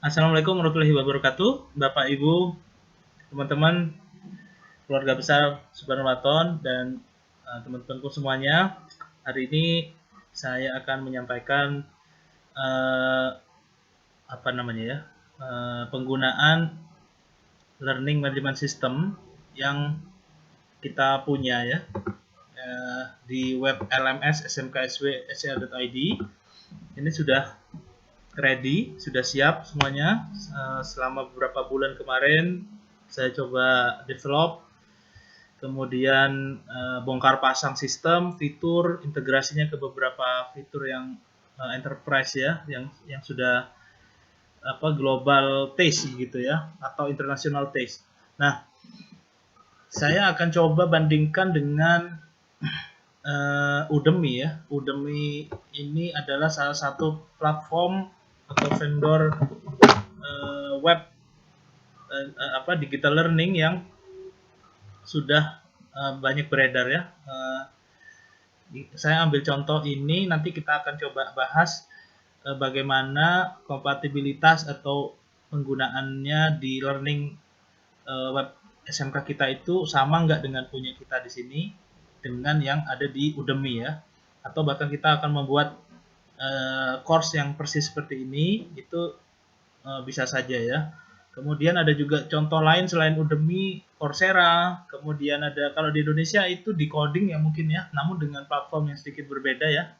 Assalamualaikum warahmatullahi wabarakatuh, Bapak Ibu, teman-teman, keluarga besar Subhanalwaton dan teman-temanku semuanya. Hari ini saya akan menyampaikan penggunaan learning management system yang kita punya ya di web LMS smksw.sca.id. Ini sudah ready, sudah siap semuanya. Selama beberapa bulan kemarin saya coba develop, kemudian bongkar pasang sistem, fitur, integrasinya ke beberapa fitur yang enterprise ya, yang sudah global taste gitu ya, atau international taste. Nah, saya akan coba bandingkan dengan Udemy ya. Udemy ini adalah salah satu platform atau vendor web digital learning yang sudah banyak beredar ya. Saya ambil contoh ini, nanti kita akan coba bahas bagaimana kompatibilitas atau penggunaannya di learning web SMK kita itu sama nggak dengan punya kita di sini dengan yang ada di Udemy ya. Atau bahkan kita akan membuat course yang persis seperti ini, itu bisa saja ya. Kemudian ada juga contoh lain selain Udemy, Coursera. Kemudian ada, kalau di Indonesia itu Decoding ya mungkin ya, namun dengan platform yang sedikit berbeda ya.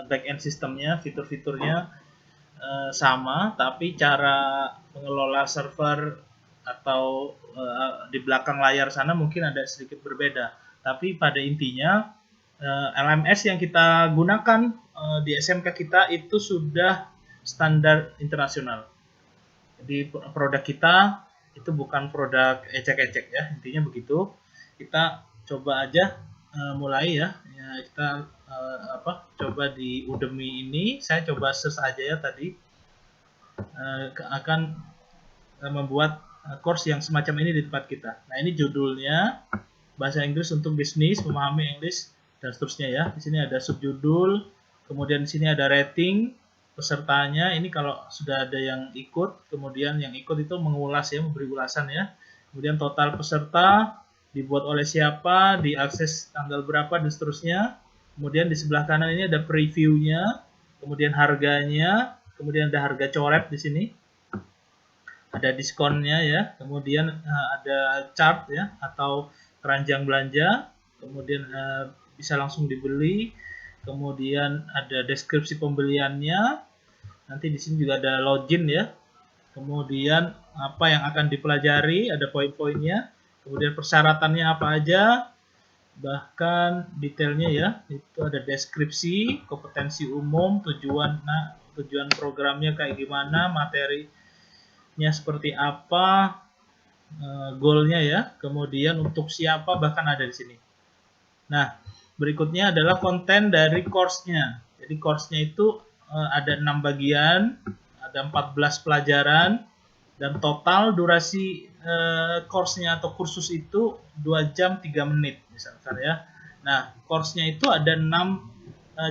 Back end sistemnya, fitur-fiturnya sama, tapi cara mengelola server atau di belakang layar sana mungkin ada sedikit berbeda. Tapi pada intinya LMS yang kita gunakan di SMK kita itu sudah standar internasional. Jadi produk kita itu bukan produk ecek-ecek ya, intinya begitu. Kita coba aja mulai ya, kita coba di Udemy ini. Saya coba search aja ya tadi, akan membuat course yang semacam ini di tempat kita. Nah, ini judulnya bahasa Inggris untuk bisnis, memahami Inggris dan seterusnya ya. Di sini ada subjudul, kemudian di sini ada rating pesertanya. Ini kalau sudah ada yang ikut, kemudian yang ikut itu mengulas ya, memberi ulasan ya. Kemudian total peserta, dibuat oleh siapa, diakses tanggal berapa dan seterusnya. Kemudian di sebelah kanan ini ada previewnya, kemudian harganya, kemudian ada harga coret di sini, ada diskonnya ya, kemudian ada chart ya atau keranjang belanja, kemudian bisa langsung dibeli, kemudian ada deskripsi pembeliannya, nanti di sini juga ada login ya, kemudian apa yang akan dipelajari, ada poin-poinnya, kemudian persyaratannya apa aja, bahkan detailnya ya, itu ada deskripsi, kompetensi umum, tujuan programnya kayak gimana, materinya seperti apa, goalnya ya, kemudian untuk siapa, bahkan ada di sini. Nah, berikutnya adalah konten dari course-nya. Jadi course-nya itu ada 6 bagian, ada 14 pelajaran, dan total durasi course-nya atau kursus itu 2 jam 3 menit misalkan ya. Nah, course-nya itu ada 6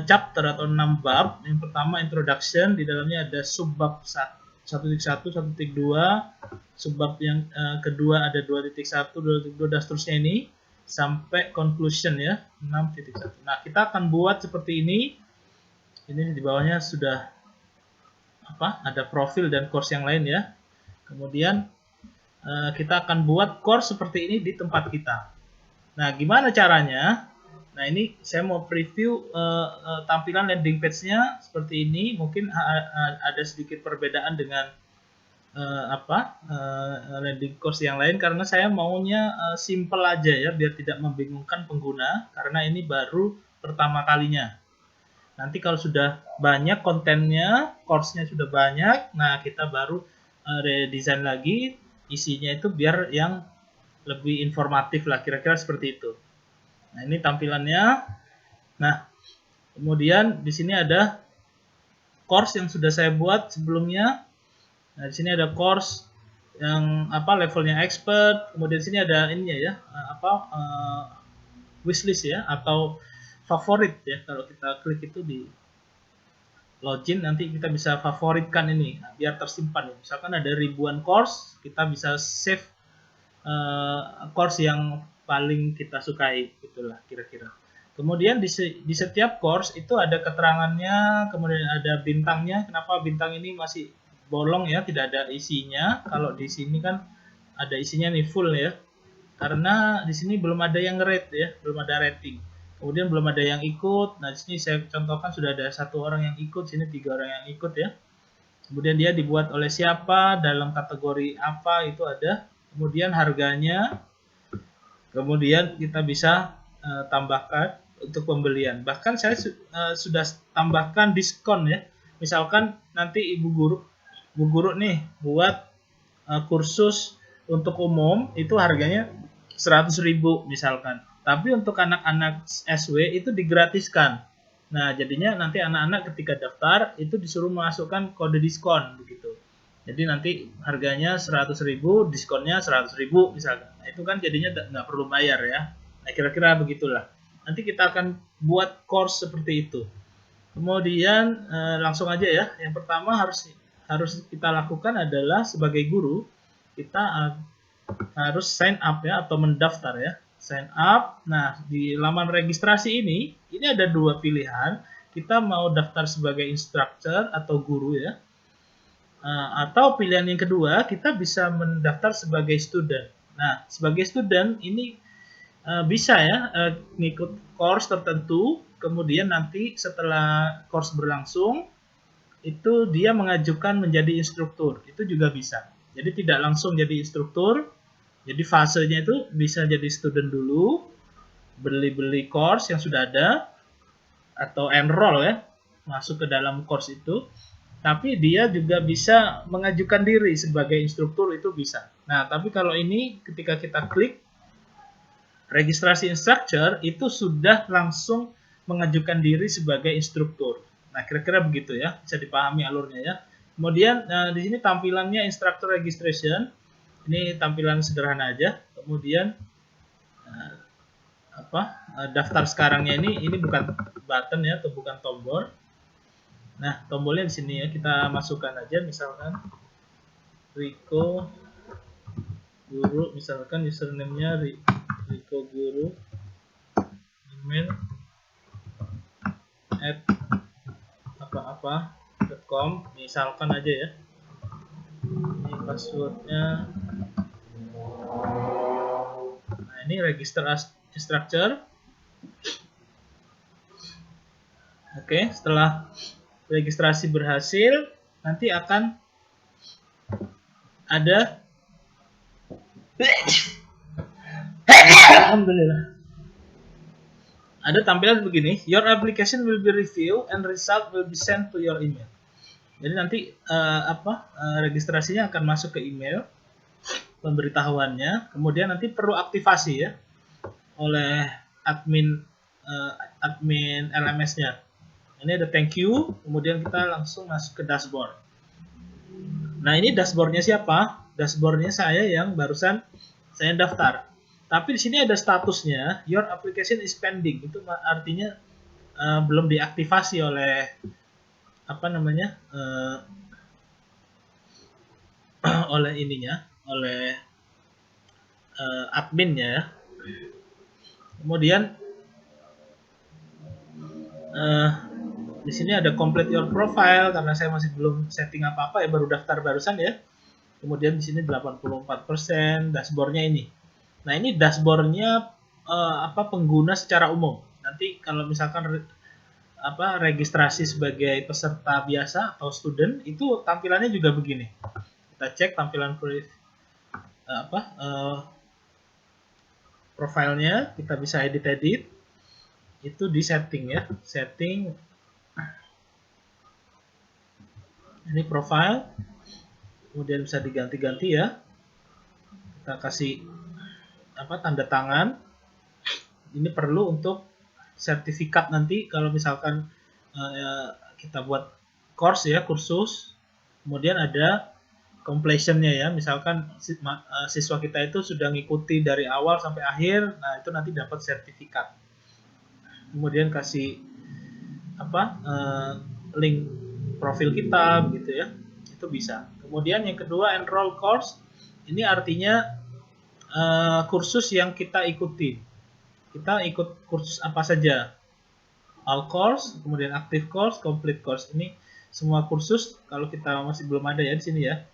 chapter atau 6 bab. Yang pertama introduction, di dalamnya ada subbab 1.1, 1.2, subbab yang kedua ada 2.1, 2.2 dan seterusnya ini sampai conclusion ya, 6.1. Nah, kita akan buat seperti ini. Ini di bawahnya sudah ada profil dan course yang lain ya. Kemudian kita akan buat course seperti ini di tempat kita. Nah, gimana caranya? Nah, ini saya mau preview tampilan landing page-nya seperti ini. Mungkin ada sedikit perbedaan dengan landing course yang lain karena saya maunya simple aja ya, biar tidak membingungkan pengguna karena ini baru pertama kalinya. Nanti kalau sudah banyak kontennya, course-nya sudah banyak, nah kita baru redesign lagi isinya itu biar yang lebih informatif lah, kira-kira seperti itu. Nah, ini tampilannya. Nah, kemudian di sini ada course yang sudah saya buat sebelumnya. Nah, di sini ada course yang levelnya expert, kemudian di sini ada ininya ya, wishlist ya atau favorit ya, kalau kita klik itu di login, nanti kita bisa favoritkan ini biar tersimpan. Misalkan ada ribuan course, kita bisa save course yang paling kita sukai, itulah kira-kira. Kemudian di setiap course itu ada keterangannya, kemudian ada bintangnya. Kenapa bintang ini masih bolong ya, tidak ada isinya? Kalau di sini kan ada isinya nih, full ya. Karena di sini belum ada yang rate ya, belum ada rating. Kemudian belum ada yang ikut. Nah, di sini saya contohkan sudah ada 1 orang yang ikut, sini 3 orang yang ikut ya. Kemudian dia dibuat oleh siapa, dalam kategori apa, itu ada. Kemudian harganya. Kemudian kita bisa tambahkan untuk pembelian. Bahkan saya sudah tambahkan diskon ya. Misalkan nanti Bu Guru nih buat kursus untuk umum itu harganya 100.000 misalkan. Tapi untuk anak-anak SW itu digratiskan. Nah, jadinya nanti anak-anak ketika daftar itu disuruh masukkan kode diskon begitu. Jadi nanti harganya 100.000, diskonnya 100.000 misalkan. Nah, itu kan jadinya nggak perlu bayar ya. Nah, kira-kira begitulah. Nanti kita akan buat course seperti itu. Kemudian langsung aja ya. Yang pertama harus kita lakukan adalah sebagai guru kita harus sign up ya, atau mendaftar ya. Sign up. Nah, di laman registrasi ini ada 2 pilihan. Kita mau daftar sebagai instructor atau guru ya. Atau pilihan yang kedua, kita bisa mendaftar sebagai student. Nah, sebagai student ini bisa ya ngikut course tertentu, kemudian nanti setelah course berlangsung, itu dia mengajukan menjadi instruktur. Itu juga bisa. Jadi tidak langsung jadi instruktur. Jadi fasenya itu bisa jadi student dulu, beli course yang sudah ada, atau enroll ya, masuk ke dalam course itu. Tapi dia juga bisa mengajukan diri sebagai instruktur, itu bisa. Nah, tapi kalau ini ketika kita klik registrasi instructor, itu sudah langsung mengajukan diri sebagai instruktur. Nah, kira-kira begitu ya, bisa dipahami alurnya ya. Kemudian di sini tampilannya instructor registration. Ini tampilan sederhana aja. Kemudian daftar sekarangnya ini bukan button ya, atau bukan tombol. Nah, tombolnya di sini ya, kita masukkan aja misalkan Riko Guru, misalkan username-nya Riko Guru, email @apa-apa.com, misalkan aja ya. Ini passwordnya. Nah, ini register as instructor. Oke, setelah registrasi berhasil, nanti akan ada Alhamdulillah. Ada tampilan begini, your application will be reviewed and result will be sent to your email. Jadi nanti registrasinya akan masuk ke email pemberitahuannya, kemudian nanti perlu aktivasi ya oleh admin LMS-nya. Ini ada thank you, kemudian kita langsung masuk ke dashboard. Nah, ini dashboardnya siapa? Dashboardnya saya yang barusan saya daftar. Tapi di sini ada statusnya, your application is pending. Itu artinya belum diaktifasi oleh oleh ininya, oleh adminnya ya. Kemudian di sini ada complete your profile, karena saya masih belum setting apa-apa ya, baru daftar barusan ya. Kemudian di sini 84%, dashboardnya ini. Nah, ini dashboardnya pengguna secara umum. Nanti kalau misalkan registrasi sebagai peserta biasa atau student, itu tampilannya juga begini. Kita cek tampilan profilnya, kita bisa edit. Itu di setting ya, setting. Ini profile, kemudian bisa diganti-ganti ya. Kita kasih tanda tangan. Ini perlu untuk sertifikat nanti kalau misalkan kita buat course ya, kursus. Kemudian ada completion-nya ya, misalkan siswa kita itu sudah ngikuti dari awal sampai akhir. Nah, itu nanti dapat sertifikat. Kemudian kasih link profil kita gitu ya, itu bisa. Kemudian yang kedua, enroll course, ini artinya kursus yang kita ikuti. Kita ikut kursus apa saja, all course, kemudian active course, complete course. Ini semua kursus kalau kita masih belum ada ya di sini ya.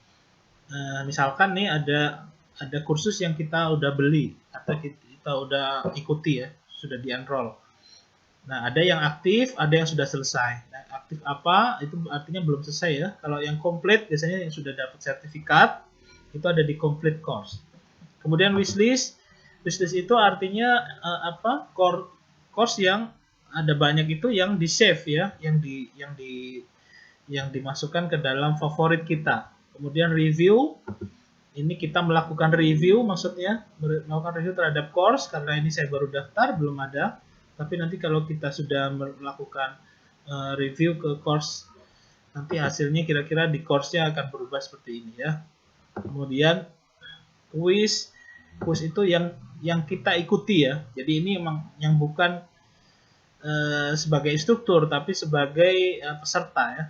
Misalkan nih ada kursus yang kita udah beli atau kita udah ikuti ya, sudah di-enroll. Nah, ada yang aktif, ada yang sudah selesai. Nah, aktif apa? Itu artinya belum selesai ya. Kalau yang complete biasanya yang sudah dapat sertifikat itu ada di complete course. Kemudian wishlist. Wishlist itu artinya course yang ada banyak itu yang di save ya, yang dimasukkan ke dalam favorit kita. Kemudian review. Ini kita melakukan review, maksudnya melakukan review terhadap course, karena ini saya baru daftar, belum ada. Tapi nanti kalau kita sudah melakukan review ke course, nanti hasilnya kira-kira di course-nya akan berubah seperti ini ya. Kemudian quiz itu yang kita ikuti ya. Jadi ini memang yang bukan sebagai instruktur, tapi sebagai peserta ya.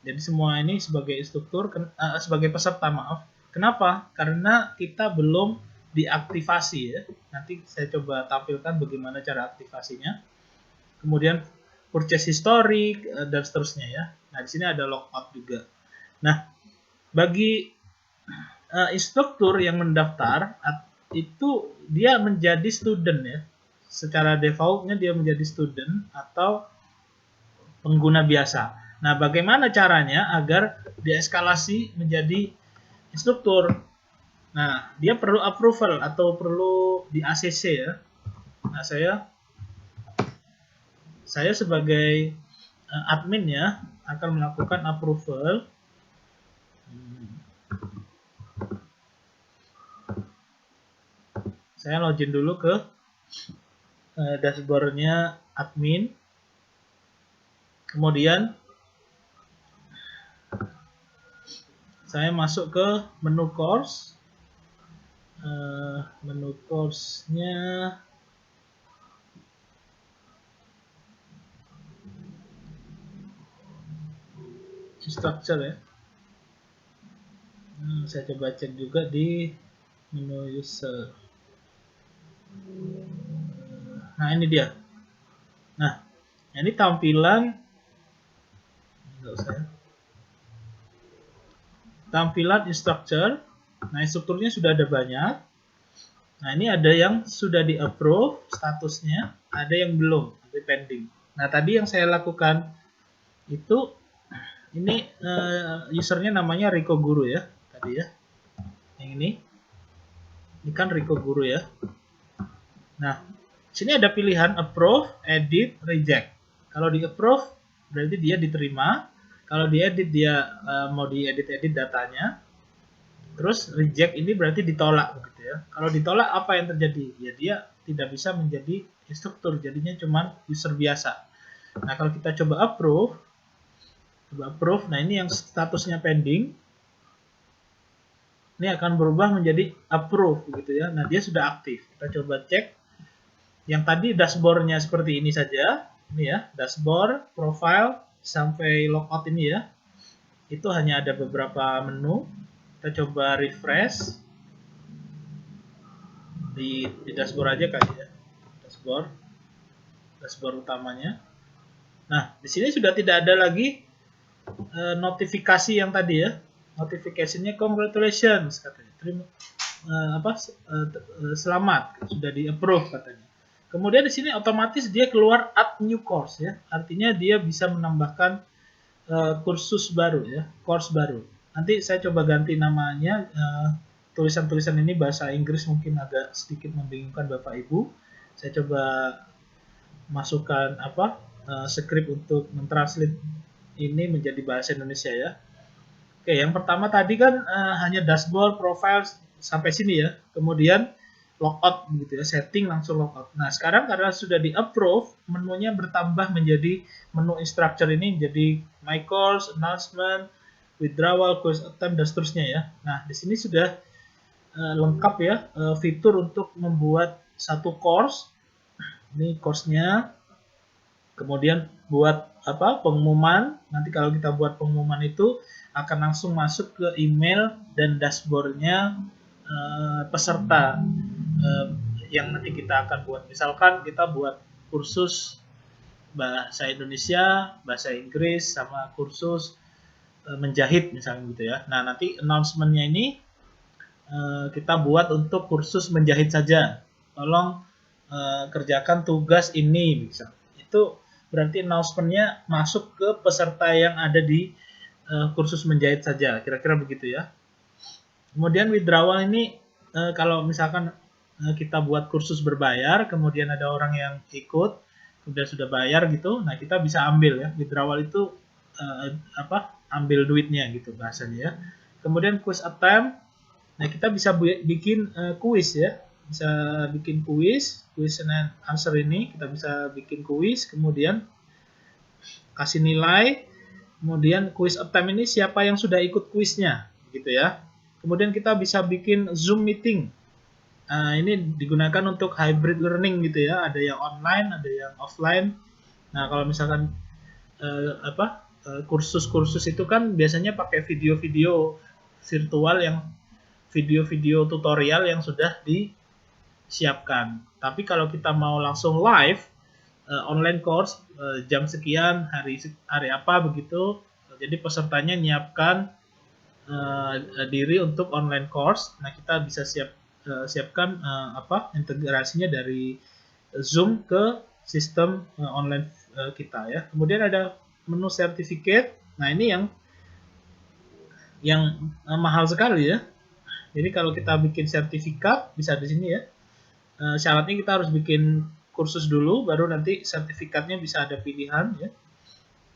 Jadi semua ini sebagai instruktur, sebagai peserta, maaf. Kenapa? Karena kita belum diaktifasi ya. Nanti saya coba tampilkan bagaimana cara aktivasinya. Kemudian purchase history dan seterusnya ya. Nah, di sini ada logout juga. Nah, bagi instruktur yang mendaftar itu dia menjadi student ya. Secara defaultnya dia menjadi student atau pengguna biasa. Nah, bagaimana caranya agar dieskalasi menjadi instruktur? Nah, dia perlu approval atau perlu di ACC ya. Nah, saya sebagai admin ya akan melakukan approval. Saya login dulu ke dashboardnya admin. Kemudian saya masuk ke menu course. Menu course-nya structure ya. Saya coba cek juga di menu user. Nah, ini dia. Nah, ini tampilan instructor. Nah, instrukturnya sudah ada banyak. Nah, ini ada yang sudah di-approve statusnya, ada yang belum, ada pending. Nah, tadi yang saya lakukan itu ini usernya namanya Riko Guru ya, tadi ya. Yang ini kan Riko Guru ya. Nah, sini ada pilihan approve, edit, reject. Kalau di approve berarti dia diterima. Kalau di edit dia mau diedit-edit datanya. Terus reject ini berarti ditolak begitu ya. Kalau ditolak apa yang terjadi? Ya dia tidak bisa menjadi instruktur, jadinya cuma user biasa. Nah, kalau kita coba approve, nah ini yang statusnya pending. Ini akan berubah menjadi approve begitu ya. Nah, dia sudah aktif. Kita coba cek. Yang tadi dashboard-nya seperti ini saja. Ini ya, dashboard, profile sampai logout ini ya. Itu hanya ada beberapa menu. Kita coba refresh di dashboard aja kali ya, dashboard utamanya. Nah, di sini sudah tidak ada lagi notifikasi yang tadi ya, notifikasinya congratulations katanya, selamat, sudah di approve katanya. Kemudian di sini otomatis dia keluar add new course ya, artinya dia bisa menambahkan kursus baru ya, course baru. Nanti saya coba ganti namanya, tulisan-tulisan ini bahasa Inggris mungkin agak sedikit membingungkan Bapak Ibu. Saya coba masukkan script untuk mentranslate ini menjadi bahasa Indonesia ya. Oke, yang pertama tadi kan hanya dashboard, profile sampai sini ya. Kemudian logout gitu ya, setting langsung logout. Nah, sekarang karena sudah di approve, menunya bertambah menjadi menu instructor ini jadi my course, announcement, withdrawal, course attempt dan seterusnya ya. Nah, di sini sudah lengkap ya fitur untuk membuat satu course. Ini course-nya. Kemudian buat apa pengumuman, nanti kalau kita buat pengumuman itu akan langsung masuk ke email dan dashboardnya peserta yang nanti kita akan buat. Misalkan kita buat kursus bahasa Indonesia, bahasa Inggris, sama kursus menjahit misalnya gitu ya. Nah nanti announcement-nya ini kita buat untuk kursus menjahit saja. Tolong kerjakan tugas ini bisa. Itu berarti announcement-nya masuk ke peserta yang ada di kursus menjahit saja. Kira-kira begitu ya. Kemudian withdrawal ini kalau misalkan kita buat kursus berbayar, kemudian ada orang yang ikut, kemudian sudah bayar gitu, nah kita bisa ambil ya. Withdrawal itu ambil duitnya gitu bahasanya ya. Kemudian quiz attempt, nah kita bisa bikin kuis ya, bisa bikin kuis and answer ini kita bisa bikin kuis, kemudian kasih nilai, kemudian quiz attempt ini siapa yang sudah ikut kuisnya gitu ya. Kemudian kita bisa bikin Zoom meeting. Ini digunakan untuk hybrid learning gitu ya, ada yang online, ada yang offline. Nah kalau misalkan kursus-kursus itu kan biasanya pakai video-video virtual yang video-video tutorial yang sudah disiapkan. Tapi kalau kita mau langsung live online course jam sekian hari apa begitu, jadi pesertanya nyiapkan diri untuk online course. Nah kita bisa siapkan integrasinya dari Zoom ke sistem online kita ya. Kemudian ada menu sertifikat. Nah ini yang mahal sekali ya. Jadi kalau kita bikin sertifikat bisa di sini ya. Syaratnya kita harus bikin kursus dulu, baru nanti sertifikatnya bisa ada pilihan ya.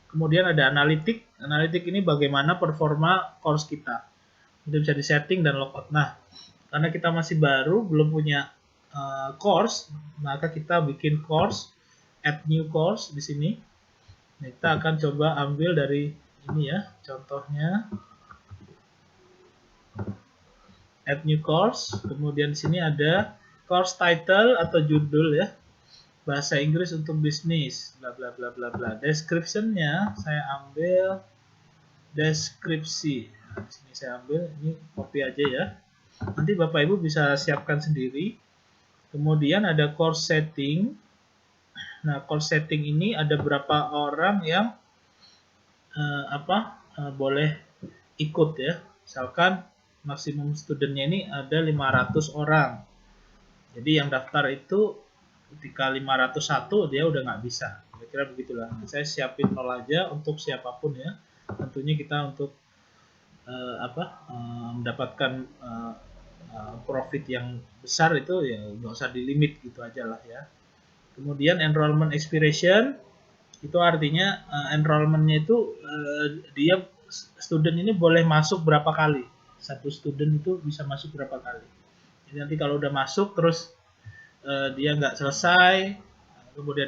Kemudian ada analitik. Analitik ini bagaimana performa course kita. Itu bisa disetting dan logout. Nah, karena kita masih baru, belum punya course, maka kita bikin course, add new course di sini. Nah, kita akan coba ambil dari ini ya, contohnya add new course. Kemudian di sini ada course title atau judul ya, bahasa Inggris untuk bisnis, bla bla bla bla bla. Description-nya saya ambil deskripsi. Nah, di sini saya ambil, ini copy aja ya. Nanti Bapak Ibu bisa siapkan sendiri. Kemudian ada course setting. Nah, course setting ini ada berapa orang yang boleh ikut ya. Misalkan maksimum studentnya ini ada 500 orang. Jadi yang daftar itu ketika 501 dia udah nggak bisa. Kira-kira begitulah. Nah, saya siapin 0 aja untuk siapapun ya. Tentunya kita untuk mendapatkan profit yang besar itu ya nggak usah di limit gitu aja lah ya. Kemudian enrollment expiration itu artinya enrollmentnya itu dia student ini boleh masuk berapa kali, satu student itu bisa masuk berapa kali. Jadi nanti kalau udah masuk terus dia nggak selesai, kemudian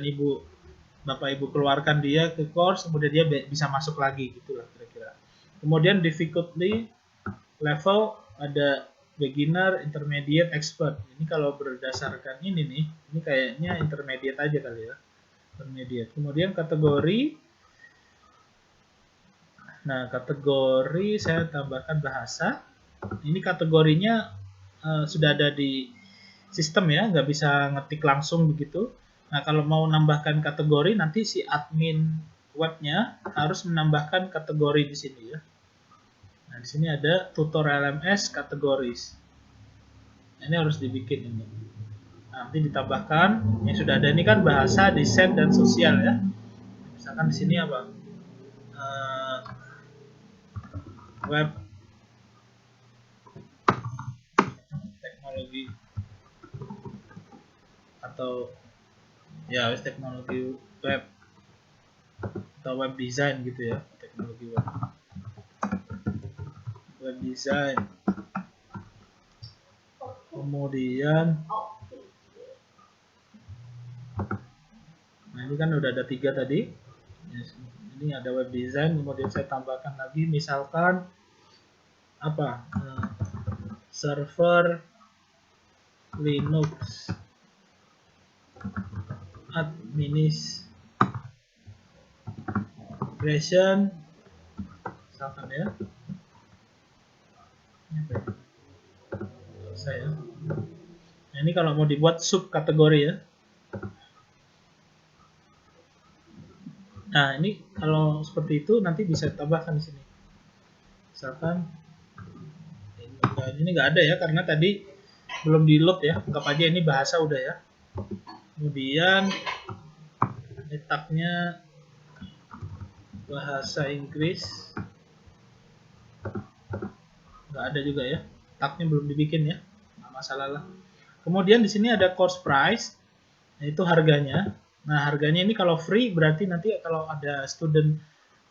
bapak ibu keluarkan dia ke course, kemudian dia bisa masuk lagi gitulah kira-kira. Kemudian difficulty level ada beginner, intermediate, expert. Ini kalau berdasarkan ini nih, ini kayaknya intermediate aja kali ya. Intermediate. Kemudian kategori. Nah, kategori saya tambahkan bahasa. Ini kategorinya sudah ada di sistem ya, nggak bisa ngetik langsung begitu. Nah, kalau mau nambahkan kategori, nanti si admin webnya harus menambahkan kategori di sini ya. Nah, di sini ada tutor LMS kategoris. Ini harus dibikin ini. Nah, nanti ditambahkan yang sudah ada ini kan bahasa, desain dan sosial ya. Misalkan di sini apa? Web teknologi atau ya teknologi web atau web design gitu ya, teknologi web design. Kemudian nah ini kan udah ada 3 tadi. Ini ada web design, kemudian saya tambahkan lagi misalkan apa? Server Linux administration. Migration, misalkan ya. Saya. Nah, ini kalau mau dibuat subkategori ya. Nah, ini kalau seperti itu nanti bisa tambahkan di sini. Misalkan ini nggak ada ya karena tadi belum di load ya. Anggap aja ini bahasa udah ya. Kemudian letaknya bahasa Inggris. Nggak ada juga ya. Tagnya belum dibikin ya. Nggak masalah lah. Kemudian di sini ada course price. Nah, itu harganya. Nah, harganya ini kalau free berarti nanti kalau ada student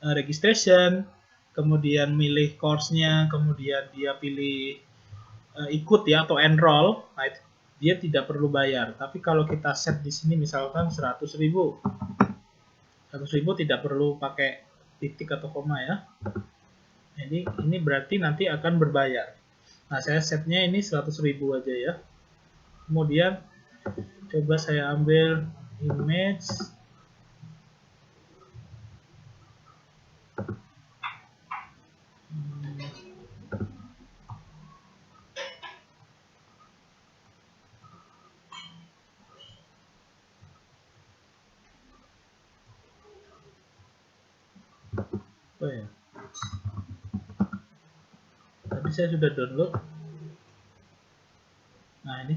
registration, kemudian milih course-nya, kemudian dia pilih ikut ya atau enroll, nah, dia tidak perlu bayar. Tapi kalau kita set di sini misalkan 100.000, 100.000 tidak perlu pakai titik atau koma ya. Jadi ini berarti nanti akan berbayar. Nah, saya setnya ini 100.000 aja ya. Kemudian coba saya ambil image. Oh ya. Tadi saya sudah download. Nah, ini.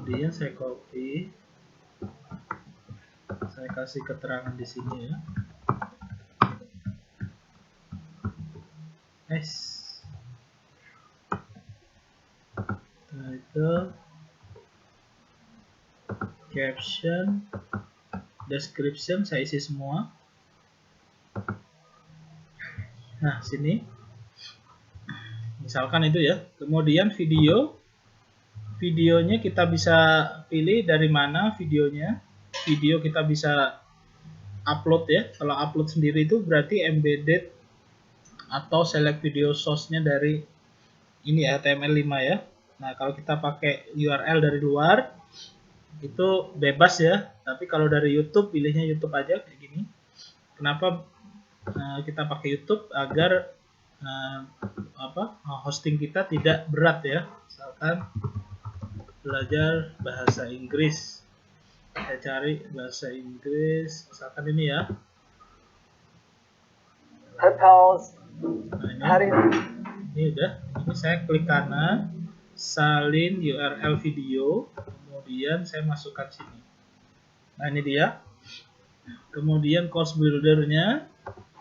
Kemudian saya copy. Saya kasih keterangan di sini ya. Title, caption, description saya isi semua. Nah, sini. Misalkan itu ya. Kemudian videonya kita bisa pilih dari mana videonya. Video kita bisa upload ya. Kalau upload sendiri itu berarti embedded atau select video source-nya dari ini ya, HTML5 ya. Nah, kalau kita pakai URL dari luar itu bebas ya. Tapi kalau dari YouTube pilihnya YouTube aja kayak gini. Kenapa kita pakai YouTube? Agar hosting kita tidak berat ya. Misalkan belajar bahasa Inggris. Saya cari bahasa Inggris, misalkan ini ya. Nah, ini udah. Ini saya klik kanan, salin URL video, kemudian saya masukkan sini. Nah, ini dia. Kemudian course builder-nya,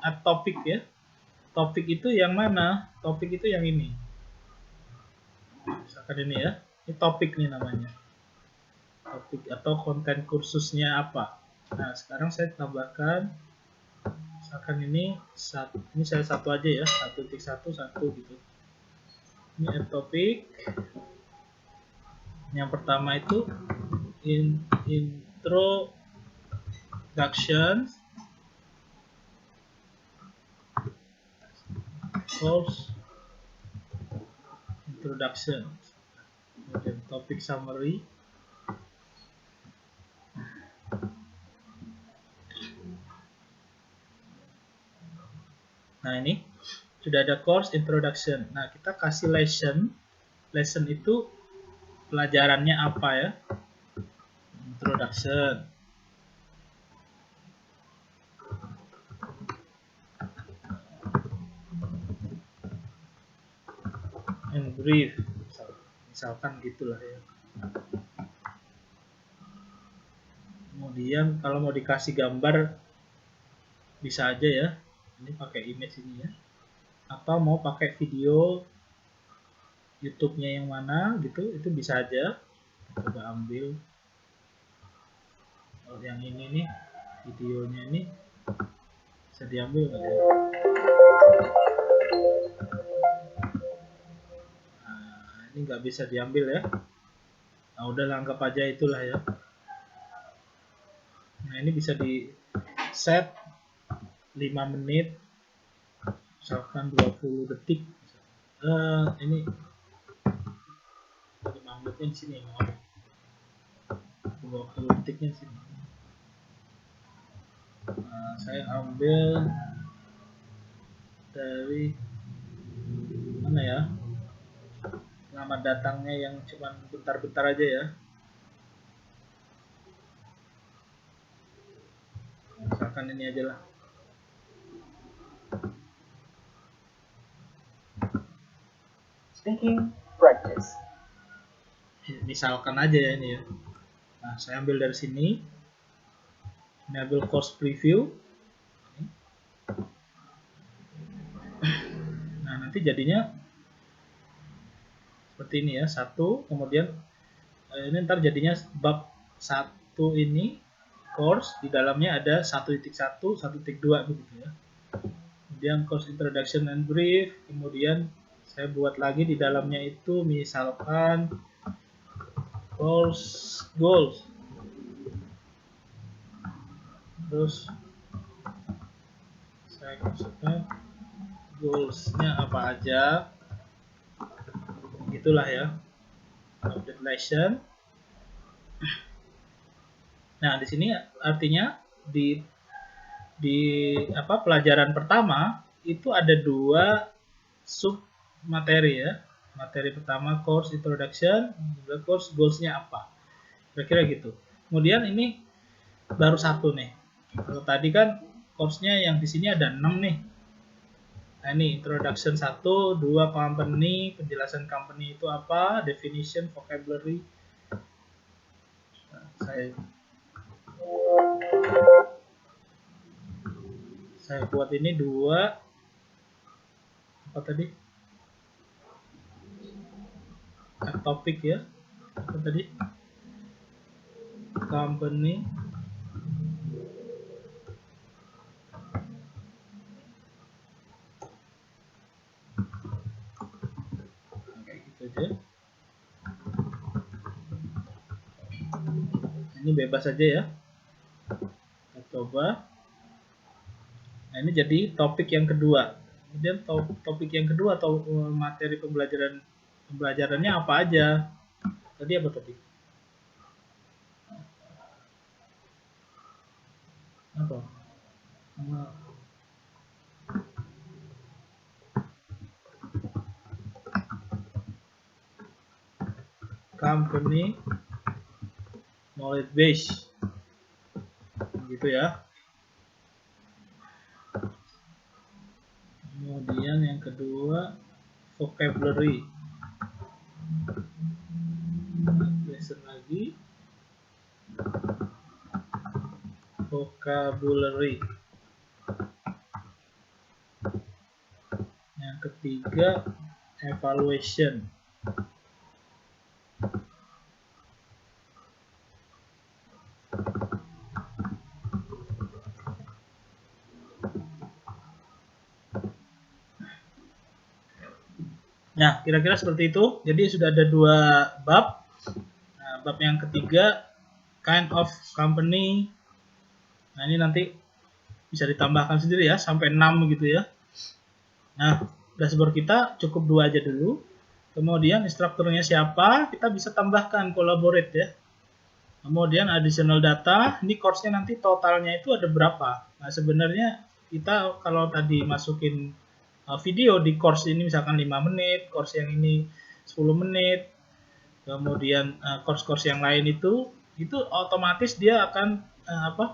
add topic ya. Topik itu yang mana? Topik itu yang ini. Misalkan ini ya. Ini topik nih namanya. Topik atau konten kursusnya apa. Nah, sekarang saya tambahkan misalkan ini saya satu aja ya, 1.1 gitu. Ini add topik. Yang pertama itu introduction course introduction. Kemudian topic summary. Nah, ini sudah ada course introduction. Nah, kita kasih lesson. Lesson itu pelajarannya apa ya? Introduction. And brief. Misalkan gitulah ya. Kemudian kalau mau dikasih gambar bisa aja ya. Ini pakai image ini ya. Atau mau pakai video YouTube-nya yang mana gitu, itu bisa aja. Coba ambil yang ini nih, videonya ini bisa diambil nggak ya? Nah, ini nggak bisa diambil ya. Nah, udah anggap aja itulah ya. Nah, ini bisa di set 5 menit, misalkan 20 detik. Ini 5 menitnya di sini. 20 detiknya sih. Nah, saya ambil dari mana ya, selamat datangnya yang cuman bentar-bentar aja ya. Misalkan ini aja lah. Speaking practice. Misalkan aja ya ini ya. Nah, saya ambil dari sini. Ini ambil course preview. Nah, nanti jadinya seperti ini ya, satu, kemudian ini ntar jadinya bab 1 ini course, di dalamnya ada 1.1, 1.2 begitu ya. Kemudian course introduction and brief, kemudian saya buat lagi di dalamnya itu misalkan course goals, terus saya masukkan goalsnya apa aja, gitulah ya, update lesson. Nah, di sini artinya di pelajaran pertama itu ada 2 sub materi ya. Materi pertama course introduction, kedua course goals-nya apa. Kira-kira gitu. Kemudian ini baru 1 nih. Kalau tadi kan course-nya yang di sini ada 6 nih. Nah, ini introduction 1, 2 company, penjelasan company itu apa, definition, vocabulary. Nah, saya buat ini 2 apa tadi? Topik ya. Apa tadi? Company. Kayak gitu aja. Ini bebas aja ya. Kita coba. Nah, ini jadi topik yang kedua. Kemudian topik yang kedua atau materi pembelajarannya apa aja? Tadi apa tadi? Apa? Company knowledge base. Gitu ya. Kemudian yang kedua vocabulary. Lesson lagi. Vocabulary. Yang ketiga evaluation. Nah, kira-kira seperti itu. Jadi sudah ada 2 bab. Nah, bab yang ketiga kind of company. Nah, ini nanti bisa ditambahkan sendiri ya, sampai 6 gitu ya. Nah, dashboard kita cukup 2 aja dulu. Kemudian instrukturnya siapa, kita bisa tambahkan collaborate ya. Kemudian additional data, ini course-nya nanti totalnya itu ada berapa. Nah, sebenarnya kita kalau tadi masukin video di course ini misalkan 5 menit, course yang ini 10 menit, kemudian course-course yang lain itu otomatis dia akan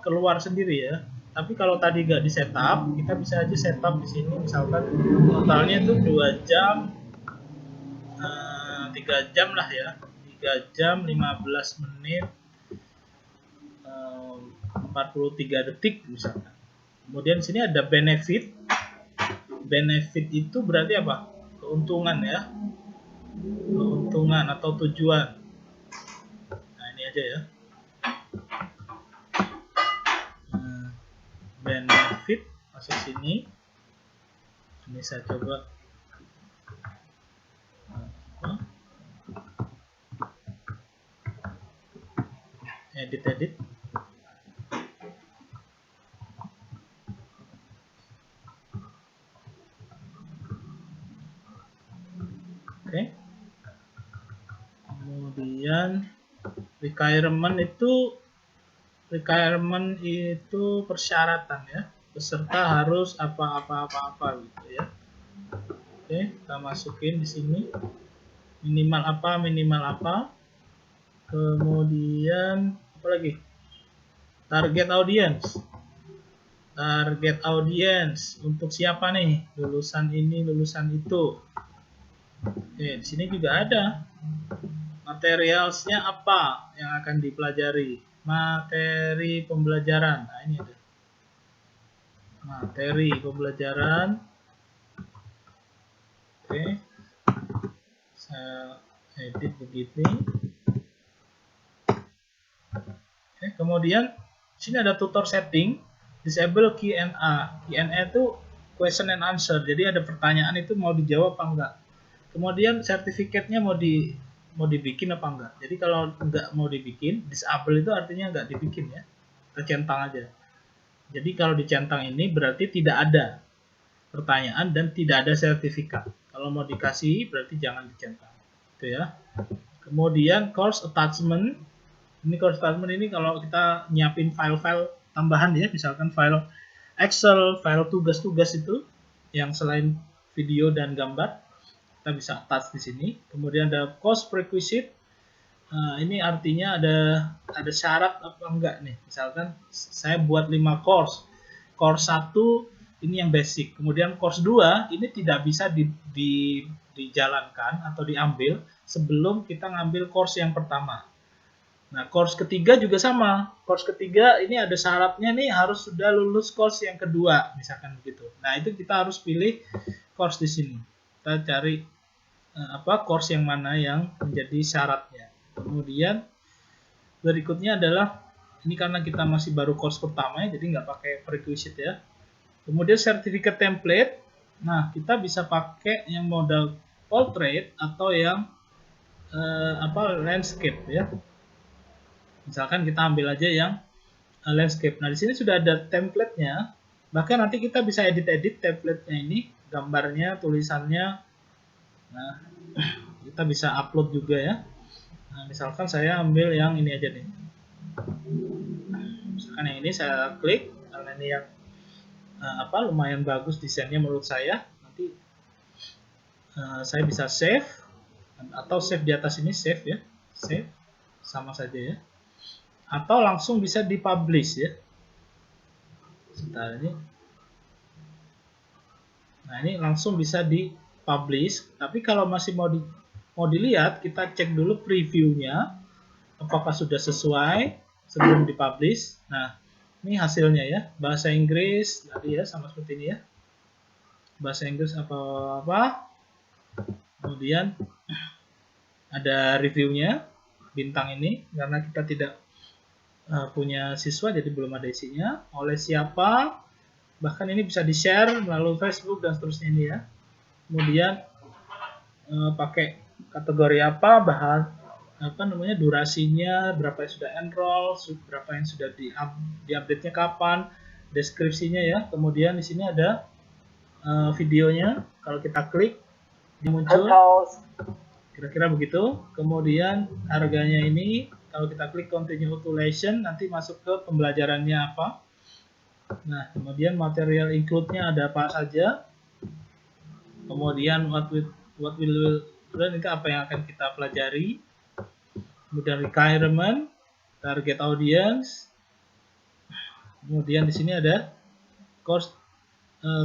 keluar sendiri ya. Tapi kalau tadi nggak di setup, kita bisa aja setup di sini misalkan totalnya itu 2 jam 3 jam lah ya, 3 jam 15 menit 43 detik misalkan. Kemudian di sini ada benefit. Benefit itu berarti apa? Keuntungan ya. Keuntungan atau tujuan. Nah, ini aja ya. Benefit masuk sini. Ini saya coba edit. Oke. Kemudian requirement itu persyaratan ya. Peserta harus apa gitu ya. Oke, kita masukin di sini minimal apa. Kemudian apa lagi? Target audience untuk siapa nih? Lulusan ini, lulusan itu. Oke, di sini juga ada materialsnya apa yang akan dipelajari. Materi pembelajaran. Nah, ini ada materi pembelajaran. Oke, saya edit begini. Oke, kemudian sini ada tutor setting, disable Q&A. Q&A itu question and answer. Jadi ada pertanyaan itu mau dijawab apa enggak. Kemudian sertifikatnya mau dibikin apa enggak. Jadi kalau enggak mau dibikin, disable itu artinya enggak dibikin ya. Kita centang aja. Jadi kalau dicentang ini berarti tidak ada pertanyaan dan tidak ada sertifikat. Kalau mau dikasih berarti jangan dicentang. Itu ya. Kemudian course attachment. Ini course attachment ini kalau kita nyiapin file-file tambahan ya, misalkan file Excel, file tugas-tugas itu yang selain video dan gambar, kita bisa attach di sini. Kemudian ada course prerequisite. Nah, ini artinya ada syarat apa enggak nih. Misalkan saya buat 5 course. Course 1 ini yang basic. Kemudian course 2 ini tidak bisa dijalankan atau diambil sebelum kita ngambil course yang pertama. Nah, course ketiga juga sama. Course ketiga ini ada syaratnya nih harus sudah lulus course yang kedua, misalkan begitu. Nah, itu kita harus pilih course di sini. Kita cari course yang mana yang menjadi syaratnya. Kemudian berikutnya adalah ini karena kita masih baru course pertama ya, jadi nggak pakai prerequisite ya. Kemudian sertifikat template. Nah, kita bisa pakai yang model portrait atau yang landscape ya. Misalkan kita ambil aja yang landscape. Nah, di sini sudah ada template-nya. Bahkan nanti kita bisa edit-edit template-nya ini, gambarnya, tulisannya. Nah, kita bisa upload juga ya. Nah, misalkan saya ambil yang ini aja nih. Misalkan yang ini saya klik, karena ini yang lumayan bagus desainnya menurut saya. Nanti saya bisa save atau save di atas ini, save ya. Save sama saja ya. Atau langsung bisa dipublish ya. Sebentar ini. Nah, ini langsung bisa dipublish. Tapi kalau masih mau dilihat, kita cek dulu previewnya apakah sudah sesuai sebelum dipublish. Nah, ini hasilnya ya. Bahasa Inggris tadi ya, sama seperti ini ya. Bahasa Inggris apa. Kemudian ada reviewnya, bintang ini, karena kita tidak punya siswa jadi belum ada isinya, oleh siapa, bahkan ini bisa di share melalui Facebook dan seterusnya ini ya. Kemudian pakai kategori apa, durasinya, berapa yang sudah enroll, berapa yang sudah di-update-nya kapan, deskripsinya ya. Kemudian di sini ada videonya, kalau kita klik dia muncul kira-kira begitu. Kemudian harganya ini kalau kita klik continue to lesson, nanti masuk ke pembelajarannya apa. Nah, kemudian material include-nya ada apa saja. Kemudian what will learn itu apa yang akan kita pelajari. Kemudian requirement, target audience. Kemudian di sini ada course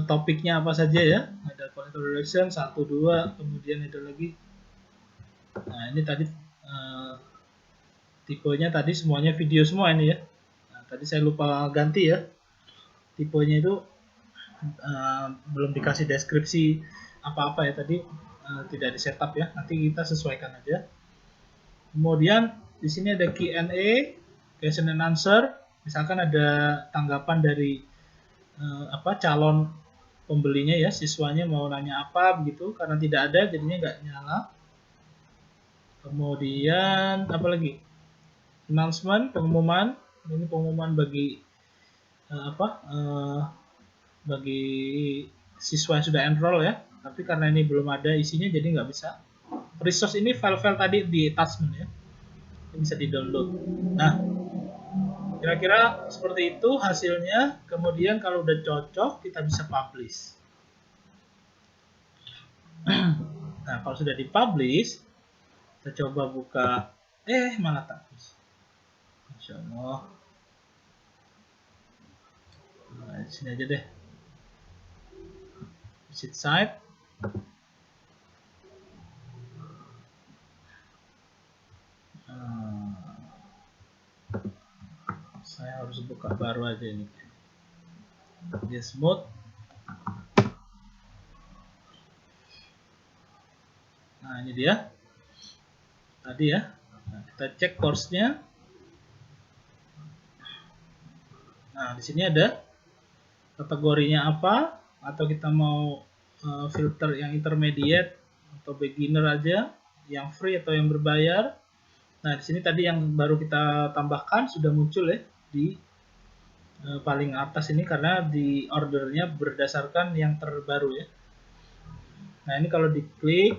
topiknya apa saja ya. Ada course introduction 1 2, kemudian ada lagi. Nah, ini tadi tipenya tadi semuanya video semua ini ya. Nah, tadi saya lupa ganti ya. Tipenya itu belum dikasih deskripsi apa-apa ya tadi, tidak di setup ya. Nanti kita sesuaikan aja. Kemudian di sini ada Q&A, question and answer. Misalkan ada tanggapan dari calon pembelinya ya, siswanya mau nanya apa begitu, karena tidak ada jadinya nggak nyala. Kemudian apa lagi? Announcement, pengumuman. Ini pengumuman bagi bagi siswa yang sudah enroll ya. Tapi karena ini belum ada isinya jadi nggak bisa. Resource ini file-file tadi di attachment ya. Ini bisa di-download. Nah, kira-kira seperti itu hasilnya. Kemudian kalau udah cocok, kita bisa publish. Nah, kalau sudah dipublish, kita coba buka. Malah tak bisa. Masya Allah. Nah, di sini aja deh. Visit site. Saya harus buka baru aja ini. Yes mode. Nah, ini dia. Tadi ya. Nah, kita cek course-nya. Nah, di sini ada kategorinya apa, atau kita mau filter yang intermediate atau beginner aja, yang free atau yang berbayar. Nah, di sini tadi yang baru kita tambahkan sudah muncul ya di paling atas ini, karena di ordernya berdasarkan yang terbaru ya. Nah, ini kalau diklik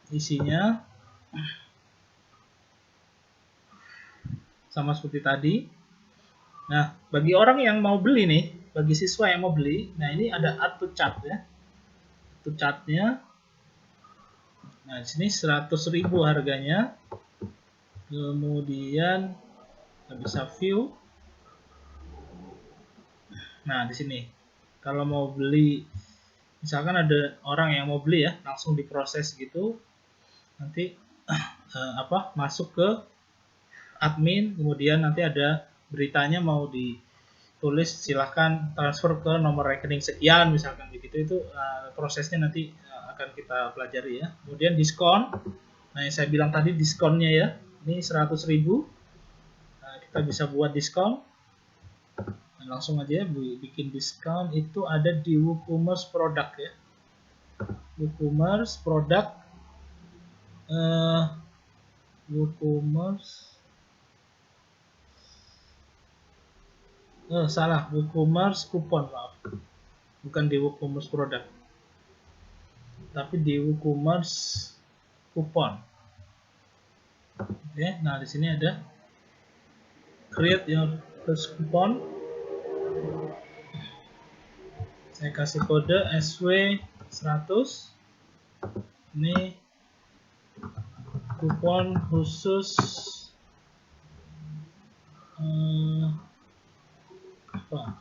isinya sama seperti tadi. Nah, bagi orang yang mau beli nih, bagi siswa yang mau beli, nah ini ada add to cart ya. To chartnya. Nah, di sini 100.000 harganya. Kemudian kita bisa view. Nah, di sini kalau mau beli, misalkan ada orang yang mau beli ya, langsung diproses gitu. Nanti masuk ke admin, kemudian nanti ada beritanya mau ditulis silahkan transfer ke nomor rekening sekian misalkan begitu. Itu prosesnya nanti akan kita pelajari ya. Kemudian diskon. Nah, yang saya bilang tadi diskonnya ya, ini 100.000. Nah, kita bisa buat diskon. Nah, langsung aja bikin diskon. Itu ada di WooCommerce produk ya. WooCommerce produk, WooCommerce salah, WooCommerce kupon, maaf. Bukan di WooCommerce produk, tapi di WooCommerce kupon. Oke, nah di sini ada create your first coupon. Saya kasih kode SW100. Ini kupon khusus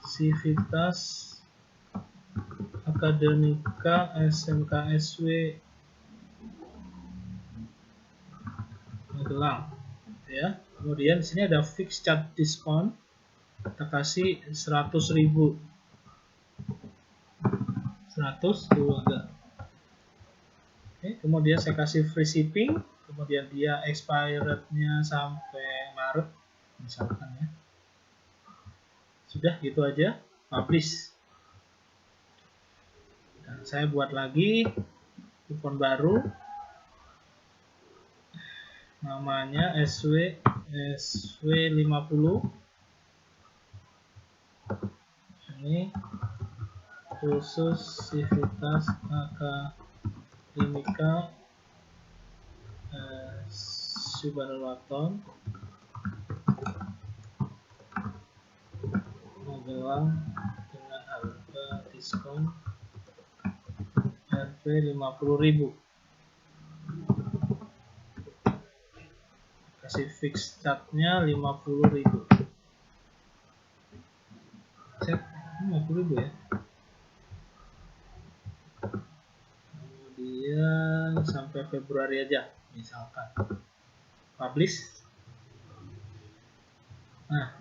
Civitas Akademika SMKSW Magelang ya. Kemudian di sini ada fixed charge diskon, kita kasih 100.000. 100 tuh agak. Oke, kemudian saya kasih free shipping, kemudian dia expirednya sampai Maret misalkan ya. Sudah gitu aja, publish. Dan saya buat lagi kupon baru, namanya SW50. Ini khusus Civitas Akademika Subhanalwaton Magelang dengan harga diskon Rp 50.000. Kasih fix charge-nya 50.000. Set 50.000 ya. Kemudian sampai Februari aja misalkan. Publish. Nah,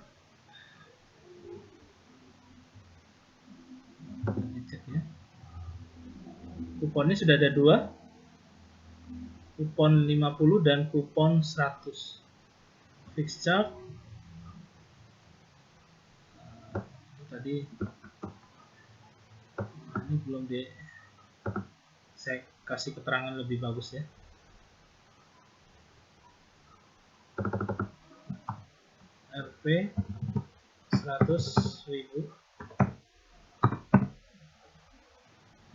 cek ya. Kuponnya sudah ada 2. Kupon 50 dan kupon 100. Fixed charge. Tadi ini belum saya kasih keterangan lebih bagus ya. Rp 100.000.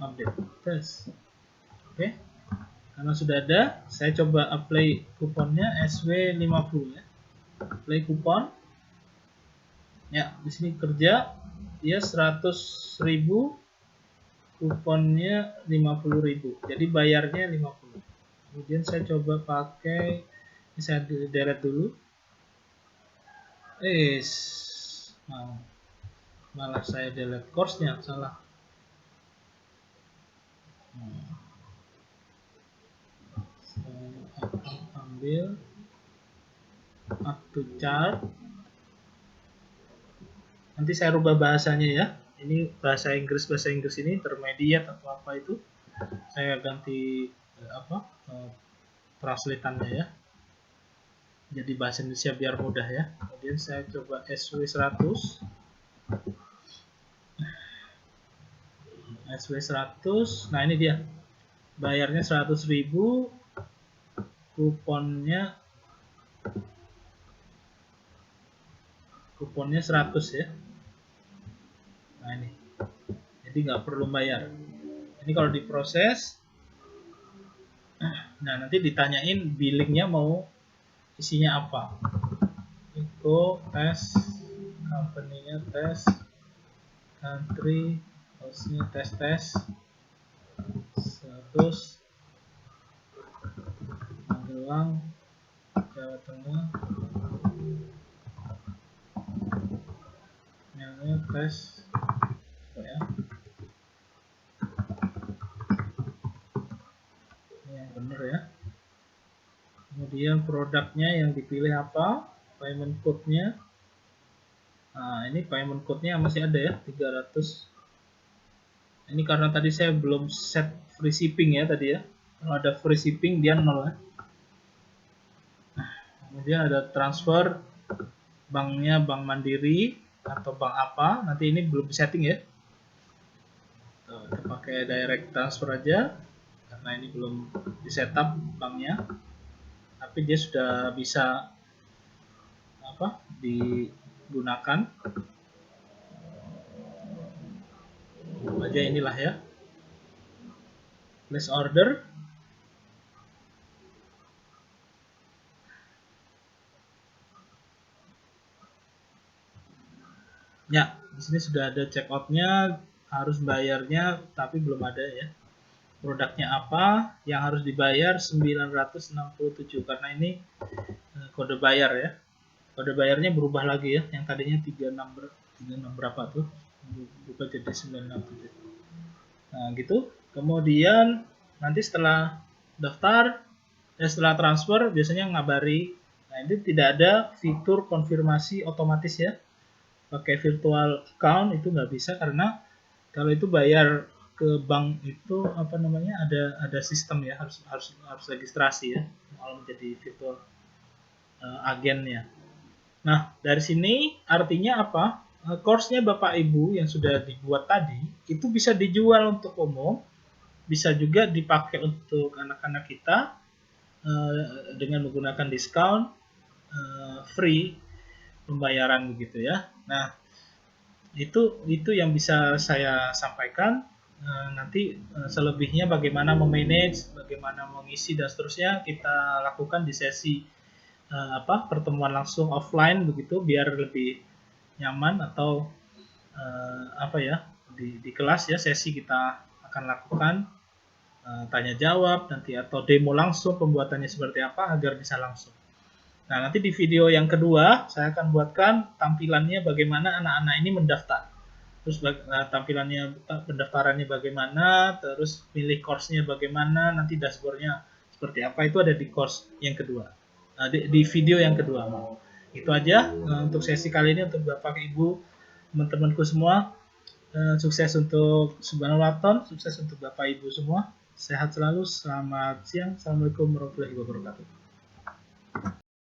Update tes. Oke, Karena sudah ada, saya coba apply kuponnya SW50 ya. Apply kupon. Ya, di sini kerja dia 100.000, kuponnya 50.000. Jadi bayarnya 50. Kemudian saya coba pakai, ini saya delete dulu. Malah saya delete course-nya, salah. Saya akan ambil add to chart. Nanti saya rubah bahasanya ya. Ini bahasa Inggris ini intermediate atau apa itu. Saya ganti translatannya ya. Jadi bahasa Indonesia biar mudah ya. Kemudian saya coba SW100. SW100. Nah, ini dia. Bayarnya 100.000, kuponnya 100 ya. Nah, ini. Jadi nggak perlu bayar. Ini kalau diproses, nah nanti ditanyain billingnya mau isinya apa. Itu tes, company-nya tes, country, host-nya tes, 100, Magelang, Jawa Tengah, ini tes ya. Ini yang benar ya. Kemudian produknya yang dipilih apa, payment code-nya. Nah, ini payment code-nya masih ada ya, 300. Ini karena tadi saya belum set free shipping ya tadi ya. Kalau ada free shipping dia 0 ya. Nah, kemudian ada transfer, banknya Bank Mandiri atau bank apa, nanti ini belum disetting ya. Kita pakai direct transfer aja karena ini belum di setup banknya, tapi dia sudah bisa digunakan. Aja inilah ya, place order. Ya, di sini sudah ada checkout-nya, harus bayarnya tapi belum ada ya. Produknya apa yang harus dibayar 967 karena ini kode bayar ya. Kode bayarnya berubah lagi ya. Yang tadinya 36 berapa tuh? Berubah jadi 967. Nah, gitu. Kemudian nanti setelah daftar, setelah transfer biasanya ngabari. Nah, ini tidak ada fitur konfirmasi otomatis ya. Pakai virtual account itu nggak bisa karena kalau itu bayar ke bank itu ada sistem ya, harus registrasi ya kalau menjadi virtual agennya. Nah, dari sini artinya apa? Course-nya Bapak Ibu yang sudah dibuat tadi itu bisa dijual untuk umum, bisa juga dipakai untuk anak-anak kita dengan menggunakan diskon free pembayaran begitu ya. Nah, itu yang bisa saya sampaikan. Nanti selebihnya bagaimana memanage, bagaimana mengisi dan seterusnya kita lakukan di sesi pertemuan langsung offline begitu biar lebih nyaman, atau di kelas ya, sesi kita akan lakukan tanya jawab nanti atau demo langsung pembuatannya seperti apa agar bisa langsung. Nah, nanti di video yang kedua saya akan buatkan tampilannya bagaimana anak-anak ini mendaftar. Terus tampilannya pendaftarannya bagaimana, terus pilih course-nya bagaimana, nanti dashboard-nya seperti apa, itu ada di course yang kedua. Di video yang kedua. Itu aja untuk sesi kali ini untuk Bapak Ibu, teman-temanku semua. Sukses untuk Subhanallah, sukses untuk Bapak Ibu semua. Sehat selalu, selamat siang. Assalamualaikum warahmatullahi wabarakatuh.